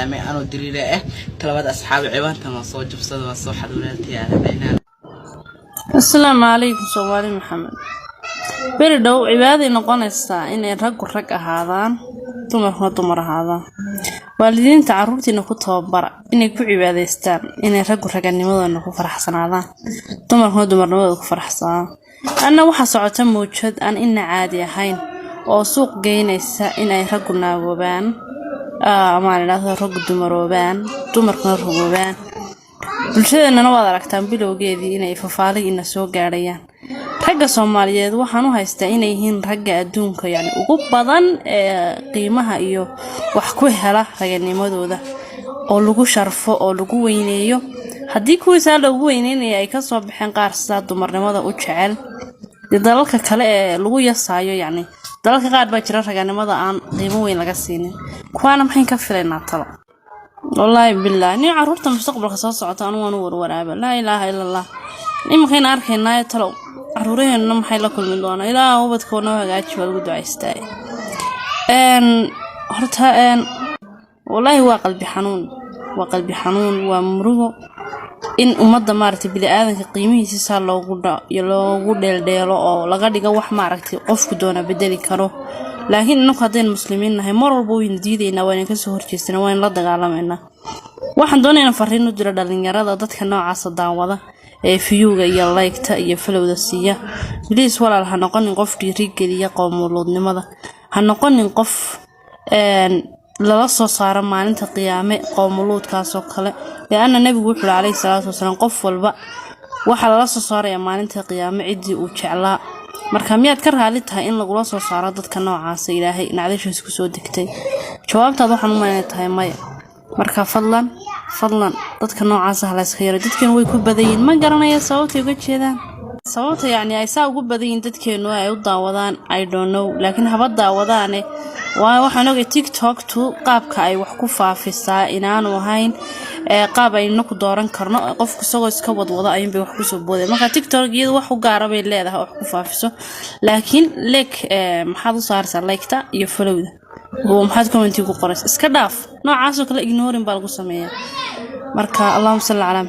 أنا أدري له طلبات أصحاب عوان تما صوت بصدق والصوحة ولادتي على بيننا. السلام عليكم صواري محمد. بردو عبادي نقونيستا إن رق هذان دمر هذا والدين تعرفتي إنه كتوبر إنه كو عباديستان إن رق النمو إنه فرحسن هذا دمر نمو فرحسن أنا waxa socota muujad aan in caadi ahayn oo suuq geynaysa inay rag naagobaan ama ilaahay rag dumaroobaan dumarkuna roobaan bulshadana wada aragtaan bilowgeedii inay fafaalay ina soo gaarayaan ragga Soomaaliyeed waxaan u haystaa inay yihiin ragga adduunka yani ugu badan ee qiimaha iyo wax ku hela raganimadooda oo lagu sharfo oo lagu weyneeyo haddii kuwiisa lagu weyneeyay ay ka soo baxeen qaar sida dumarnimada u jecel dalalka kale ee lagu yasaayo yani dalalka qaar baa jira raganimada aan qiimo weyn laga siinin kuwaana maxay ka filaynaa talo wallahi billahi ni carruurta mustaqbalka soo socota anu warwaraaba la ilaaha illa allah nimkeen arkaynaa talo carruuraheenna maxay la kulmi doonaa ilaaha ubadkoona hagaaji waa lagu ducaystaa horta wallahi waa qalbi xanuun waa murugo in ummadda maaragtay bidaadanka qiimihiisa loogu dheeldheelo oo laga dhigo wax maaragtay qofku doona bedeli karo laakiin innagu hadeen muslimiin nahay mar walba way diideynaa waan ka soo horjeestinaa waan la dagaalamayna waxaan doonaynaa fariin u diro dhalinyarada dadka noocaas daawada ee fiyuga iyo like-ta iyo followda siiya please walaal ha noqonin qof dhiirigeliya qowmuluudnimada ha noqonin qof lala soo saaro maalinta qiyaame qowmuluudkaas oo kale leena nabigu wuxuu calayhi salaatu wasalaam qof walba waxa la soo saaray maalinta qiyaame cidii uu jeclaa marka miyaad ka raali tahay in lagu soo saaro dadka noocaas ilaahay nacdashiisa ku soo degtay jawaabtaadu waxaan u maleeyahay tahay maya marka fadlan dadka noocaas ah la iska yaro dadkeen way ku badayeen ma garanayo sababta uga jeedaan sababta yani ay saa ugu badayeen dadkeenu ay u daawadaan I don't know laakiin haba daawadaane waxaan ogay TikTok qaabka ay wax ku faafisaa inaanu ahayn qaab aynu ku dooran karno qofku isagoo iska wadwada ayun bay wax ku soo booday marka TikTok iyadu wax u gaar ah bay leedahay wax ku faafiso laakiin maxaad u saartaa like-ta iyo followda oo maxaad comment ku qoraysaa iska dhaaf noocaas oo kale ignoring baa lagu sameeyaa marka Allahumma salli ala